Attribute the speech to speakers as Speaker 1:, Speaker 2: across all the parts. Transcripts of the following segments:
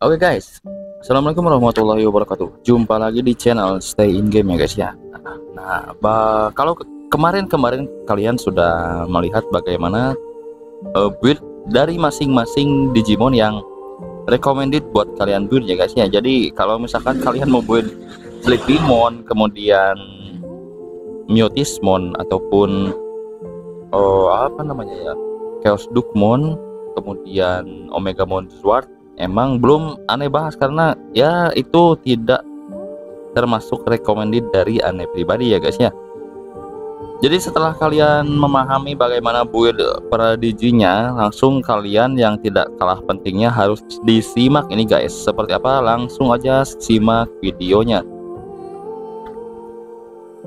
Speaker 1: Oke guys, Assalamualaikum warahmatullahi wabarakatuh. Jumpa lagi di channel Stay In Game ya guys ya. Nah, kalau kemarin-kemarin kalian sudah melihat bagaimana build dari masing-masing Digimon yang recommended buat kalian build ya guys ya. Jadi kalau misalkan kalian mau build Sleepymon, kemudian Mutismon ataupun apa namanya ya, Chaos Dukemon, kemudian Omegamon Sword, emang belum aneh bahas karena ya itu tidak termasuk recommended dari aneh pribadi ya guys ya. Jadi setelah kalian memahami bagaimana build para diginya, langsung kalian yang tidak kalah pentingnya harus disimak ini guys. Seperti apa? Langsung aja simak videonya.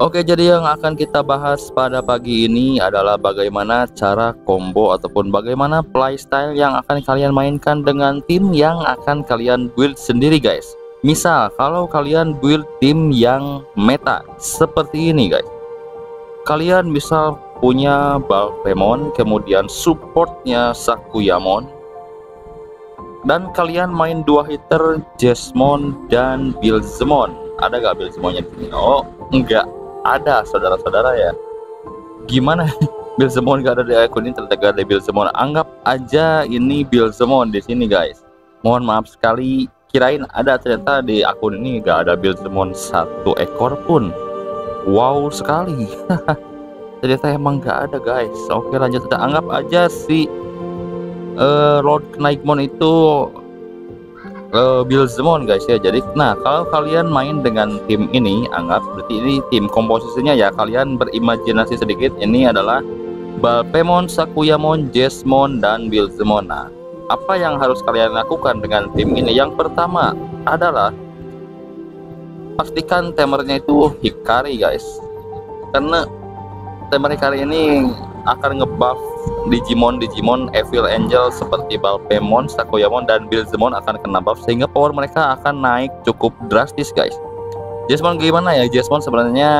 Speaker 1: Oke, jadi yang akan kita bahas pada pagi ini adalah bagaimana cara combo ataupun bagaimana playstyle yang akan kalian mainkan dengan tim yang akan kalian build sendiri guys. Misal kalau kalian build tim yang meta seperti ini guys, kalian misal punya Balpemon, kemudian supportnya Sakuyamon, dan kalian main 2 hitter Jesmon dan Billzemon. Ada gak Billzemonnya di sini? Oh enggak ada saudara-saudara ya. Gimana Billzemon gak ada di akun ini? Ternyata gak ada Billzemon. Anggap aja ini Billzemon di sini guys. Mohon maaf sekali, kirain ada, ternyata di akun ini gak ada Billzemon 1 ekor pun. Wow sekali. Ternyata emang gak ada guys. Oke, lanjut, kita anggap aja si Lord Knighmon itu Billzemon guys ya. Jadi nah, kalau kalian main dengan tim ini, anggap seperti ini tim komposisinya ya, kalian berimajinasi sedikit. Ini adalah Balpemon, Sakuyamon, Jesmon, dan Billzemon. Nah, apa yang harus kalian lakukan dengan tim ini? Yang pertama adalah pastikan temernya itu Hikari guys, karena temer Hikari ini akan ngebuff Digimon Evil Angel seperti Balpemon, Sakuyamon, dan Billzemon akan kena buff sehingga power mereka akan naik cukup drastis guys. Jesmon gimana ya? Jesmon sebenarnya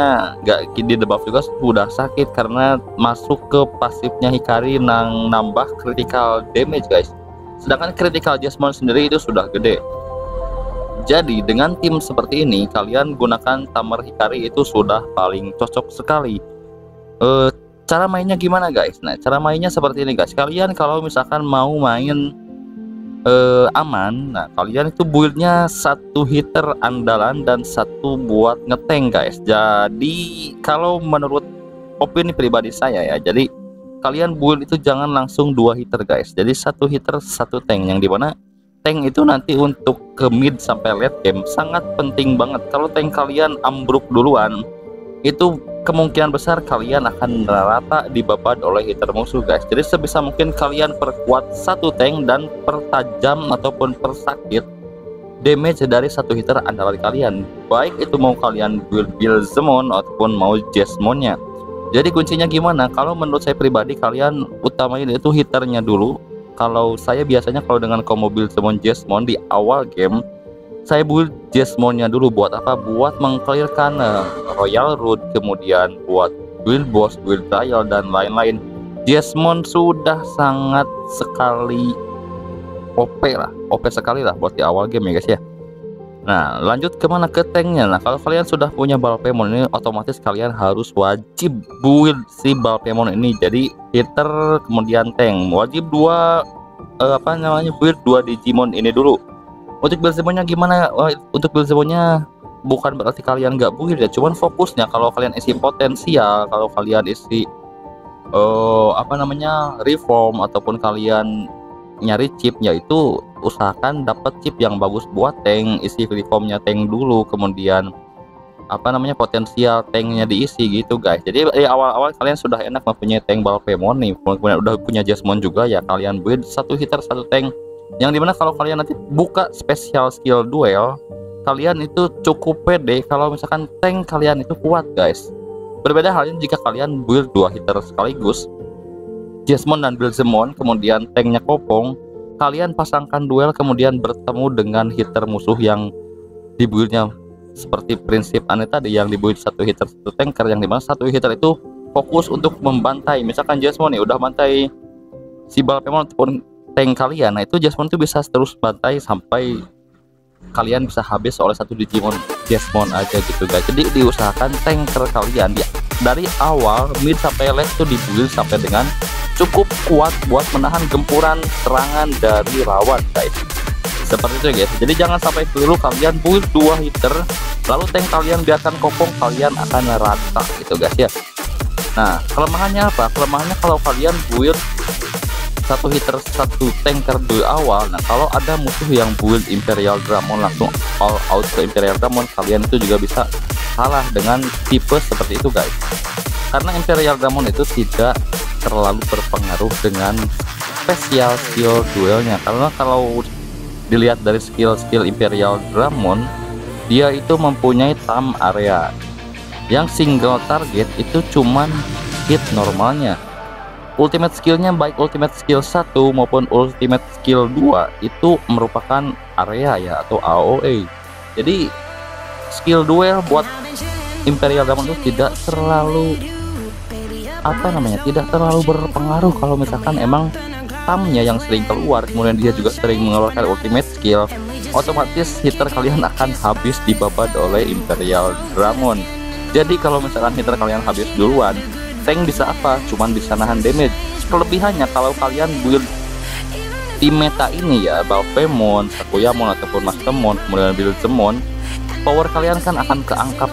Speaker 1: nggak di debuff juga, sudah sakit karena masuk ke pasifnya Hikari yang nambah critical damage guys. Sedangkan critical Jesmon sendiri itu sudah gede. Jadi dengan tim seperti ini kalian gunakan Tamer Hikari itu sudah paling cocok sekali. Cara mainnya gimana guys? Nah, cara mainnya seperti ini guys. Kalian kalau misalkan mau main aman, nah kalian itu buildnya 1 hitter andalan dan 1 buat ngeteng guys. Jadi kalau menurut opini pribadi saya ya, jadi kalian build itu jangan langsung 2 hitter guys. Jadi 1 hitter 1 tank, yang dimana tank itu nanti untuk ke mid sampai late game sangat penting banget. Kalau tank kalian ambruk duluan, itu kemungkinan besar kalian akan rata dibabat oleh hitter musuh guys. Jadi sebisa mungkin kalian perkuat 1 tank dan pertajam ataupun persakit damage dari 1 hitter andalan kalian, baik itu mau kalian build Billzemon ataupun mau Jesmonnya. Jadi kuncinya gimana? Kalau menurut saya pribadi, kalian utamain itu hitternya dulu. Kalau saya biasanya kalau dengan combo Billzemon Jesmon di awal game, saya build Jesmonnya dulu. Buat apa? Buat mengclearkan Royal Root, kemudian buat build boss, build trial, dan lain-lain. Jesmon sudah sangat sekali OP sekali lah buat di awal game ya guys ya. Nah, lanjut kemana? Ke tanknya. Nah, kalau kalian sudah punya Balpemon ini, otomatis kalian harus wajib build si Balpemon ini jadi hitter kemudian tank. Wajib build 2 Digimon ini dulu. Untuk Billzemonnya gimana? Untuk Billzemonnya bukan berarti kalian nggak build ya, cuman fokusnya kalau kalian isi potensial, kalau kalian isi reform, ataupun kalian nyari chip, yaitu usahakan dapat chip yang bagus buat tank. Isi reformnya tank dulu, kemudian potensial tanknya diisi gitu guys. Jadi di awal-awal kalian sudah enak mempunyai tank Balpemon nih, kemudian udah punya Jesmon juga ya, kalian build 1 hitter 1 tank, yang dimana kalau kalian nanti buka special skill duel, kalian itu cukup pede kalau misalkan tank kalian itu kuat guys. Berbeda halnya jika kalian build 2 hitter sekaligus, Jesmon dan Billzemon, kemudian tanknya kopong, kalian pasangkan duel kemudian bertemu dengan hitter musuh yang dibuildnya seperti prinsip aneh tadi, yang dibuild 1 hitter 1 tanker, yang dimana 1 hitter itu fokus untuk membantai. Misalkan Jesmon nih udah bantai si Balpemon ataupun tank kalian, nah itu Jasmine itu bisa terus bantai sampai kalian bisa habis oleh satu Digimon Jesmon aja gitu guys. Jadi diusahakan tanker kalian ya dari awal mid sampai late tuh dibuild sampai dengan cukup kuat buat menahan gempuran serangan dari lawan guys. Seperti itu ya guys. Jadi jangan sampai dulu kalian build 2 hitter lalu tank kalian biarkan kopong, kalian akan rata gitu guys ya. Nah kelemahannya apa? Kelemahannya kalau kalian build satu hitter satu tanker di awal, nah kalau ada musuh yang build Imperial Dramon langsung all out ke Imperial Dramon, kalian itu juga bisa kalah dengan tipe seperti itu guys. Karena Imperial Dramon itu tidak terlalu berpengaruh dengan spesial skill duelnya, karena kalau dilihat dari skill Imperial Dramon, dia itu mempunyai time area yang single target itu cuman hit normalnya. Ultimate skillnya baik ultimate skill 1 maupun ultimate skill 2 itu merupakan area ya atau AOE. Jadi skill duel buat Imperial Dramon itu tidak terlalu tidak terlalu berpengaruh kalau misalkan emang tamnya yang sering keluar, kemudian dia juga sering mengeluarkan ultimate skill, otomatis hitter kalian akan habis dibabat oleh Imperial Dramon. Jadi kalau misalkan hitter kalian habis duluan, tank bisa apa? Cuman bisa nahan damage. Kelebihannya kalau kalian build di meta ini ya, Balpemon, Sakuyamon ataupun Mastemon, kemudian Buildzemon, power kalian kan akan keangkat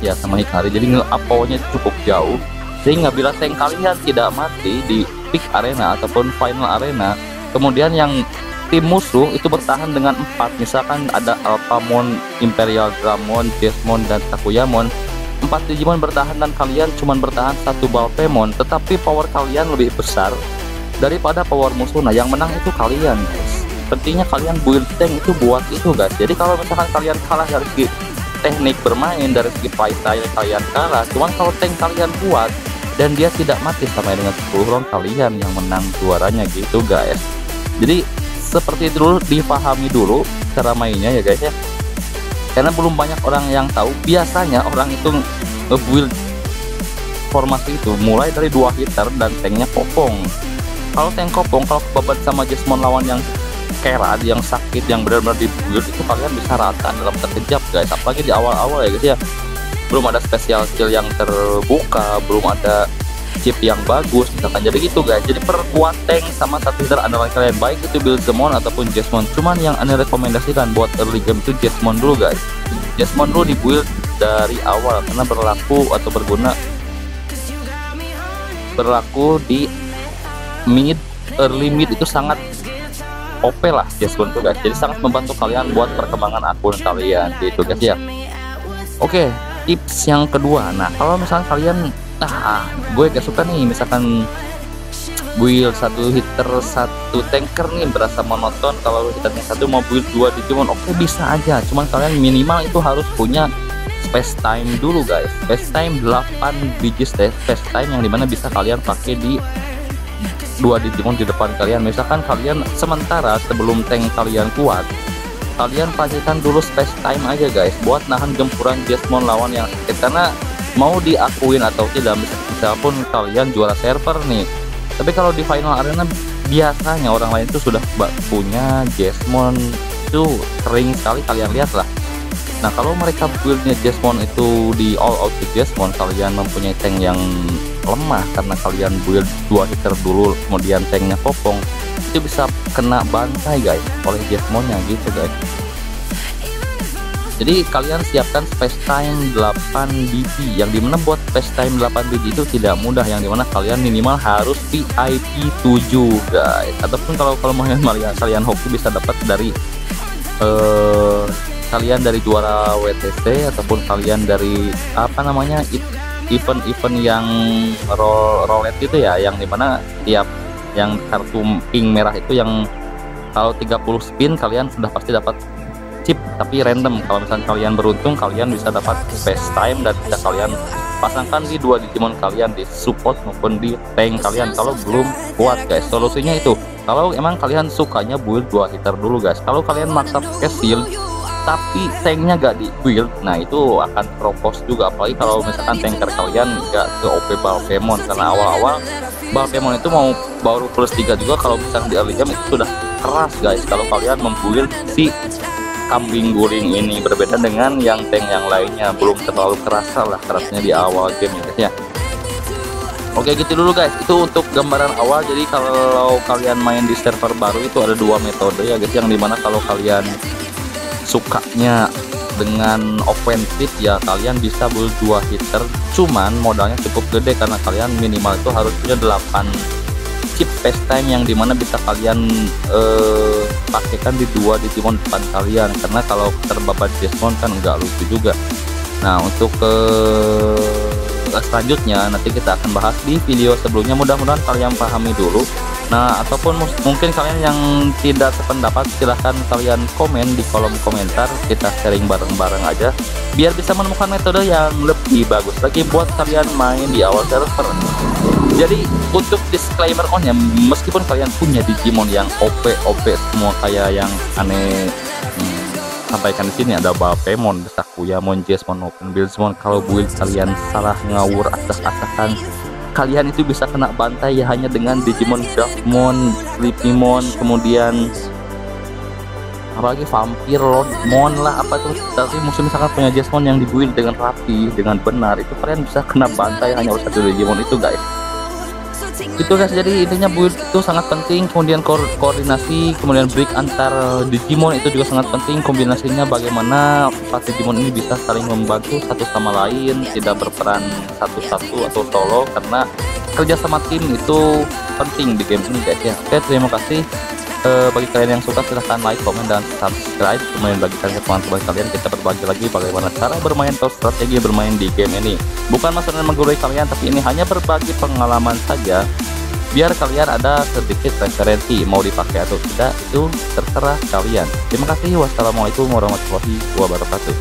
Speaker 1: ya sama Hikari. Jadi nge-up powernya cukup jauh, sehingga bila tank kalian tidak mati di peak arena ataupun final arena, kemudian yang tim musuh itu bertahan dengan 4, misalkan ada Alphamon, Imperial Dramon, Jesmon, dan Sakuyamon, 4 Digimon bertahan dan kalian cuman bertahan 1 Balpemon, tetapi power kalian lebih besar daripada power musuh. Nah yang menang itu kalian guys. Pentingnya kalian build tank itu buat itu guys. Jadi kalau misalkan kalian kalah dari segi teknik bermain, dari segi playstyle kalian kalah, cuman kalau tank kalian kuat dan dia tidak mati sampai dengan 10 round, kalian yang menang juaranya gitu guys. Jadi seperti itu dulu, dipahami dulu cara mainnya ya guys ya, karena belum banyak orang yang tahu. Biasanya orang itu nge-build formasi itu mulai dari 2 hitter dan tanknya kopong. Kalau tank kopong, kalau kebabat sama Jesmon lawan yang kerat, yang sakit, yang benar-benar di-build, itu kalian bisa rata dalam sekejap guys. Apalagi di awal-awal ya guys ya, belum ada special skill yang terbuka, belum ada chip yang bagus misalkan. Jadi gitu guys. Jadi perkuat tank sama satu hitter andalan kalian, baik itu Buildzemon ataupun Jesmon. Cuman yang aneh rekomendasikan buat early game itu Jesmon dulu guys. Jesmon dulu di build dari awal, karena berlaku di mid, early mid itu sangat OP lah Jesmon tuh guys. Jadi sangat membantu kalian buat perkembangan akun kalian gitu guys ya. Oke, tips yang kedua. Nah kalau misalnya kalian gue gak suka nih misalkan build 1 hitter 1 tanker nih, berasa monoton. Kalau hitternya 1 mau build 2 Digimon, oke bisa aja, cuman kalian minimal itu harus punya space time dulu guys. Space time 8 biji space time yang dimana bisa kalian pakai di 2 Digimon di depan kalian. Misalkan kalian sementara sebelum tank kalian kuat, kalian pastikan dulu space time aja guys buat nahan gempuran Jesmon lawan yang sakit. Karena mau diakuin atau tidak, misalpun kalian juara server nih, tapi kalau di final arena biasanya orang lain itu sudah punya Jesmon, itu sering sekali kalian lihat lah. Nah kalau mereka buildnya Jesmon itu di all out di Jesmon, kalian mempunyai tank yang lemah karena kalian build 2 hitter dulu, kemudian tanknya kopong, itu bisa kena bantai guys oleh Jesmonnya gitu guys. Jadi kalian siapkan space time 8 biji, yang dimana buat space time 8 biji itu tidak mudah, yang dimana kalian minimal harus VIP 7 guys. Ataupun kalau kalian hoki bisa dapat dari kalian dari juara WTC, ataupun kalian dari event-event yang roulette itu ya, yang dimana tiap yang kartu pink merah itu yang kalau 30 spin kalian sudah pasti dapat chip, tapi random. Kalau misalnya kalian beruntung, kalian bisa dapat space time dan bisa kalian pasangkan di 2 Digimon kalian, di support maupun di tank kalian kalau belum kuat guys. Solusinya itu, kalau emang kalian sukanya build 2 hitter dulu guys. Kalau kalian maksa pakai shield tapi tanknya gak di build, nah itu akan propos juga. Apalagi kalau misalkan tanker kalian gak ke OP Balpemon, karena awal-awal Balpemon itu mau baru plus 3 juga kalau misalkan di early game itu sudah keras guys kalau kalian membuild si kambing guling ini, berbeda dengan yang tank yang lainnya. Belum terlalu kerasa lah kerasnya di awal game ya guys ya. Oke gitu dulu guys, itu untuk gambaran awal. Jadi kalau kalian main di server baru itu ada dua metode ya guys, yang dimana kalau kalian sukanya dengan ofensif ya kalian bisa build 2 hitter, cuman modalnya cukup gede karena kalian minimal itu harus punya 8 chip pastime yang dimana bisa kalian pakaikan di 2 Digimon depan kalian, karena kalau terbabat Jesmon kan nggak lucu juga. Nah untuk selanjutnya nanti kita akan bahas di video sebelumnya, mudah-mudahan kalian pahami dulu. Nah ataupun mungkin kalian yang tidak sependapat, silahkan kalian komen di kolom komentar, kita sharing bareng-bareng aja biar bisa menemukan metode yang lebih bagus lagi buat kalian main di awal server. Jadi untuk disclaimer on ya, meskipun kalian punya Digimon yang OP semua kayak yang aneh sampaikan di sini, ada Balpemon, Sakuyamon, Jesmon, Open Buildsmon, kalau build kalian salah ngawur acak-acakan, kalian itu bisa kena bantai ya hanya dengan Digimon Draftmon, Sleepymon, kemudian apalagi Vampir, Lordmon lah apa itu. Tapi musuh misalkan punya Jesmon yang dibuild dengan rapi, dengan benar, itu kalian bisa kena bantai hanya oleh 1 Digimon itu guys. Itu guys, jadi intinya build itu sangat penting, kemudian koordinasi, kemudian break antar Digimon itu juga sangat penting. Kombinasinya bagaimana 4 Digimon ini bisa saling membantu satu sama lain, tidak berperan satu-satu atau solo, karena kerja sama tim itu penting di game ini guys ya. Oke, terima kasih. Bagi kalian yang suka silahkan like, komen, dan subscribe. Kemudian bagi teman-teman kalian, kita berbagi lagi bagaimana cara bermain atau strategi bermain di game ini. Bukan maksudnya menggurui kalian, tapi ini hanya berbagi pengalaman saja, biar kalian ada sedikit referensi. Mau dipakai atau tidak itu terserah kalian. Terima kasih. Wassalamualaikum warahmatullahi wabarakatuh.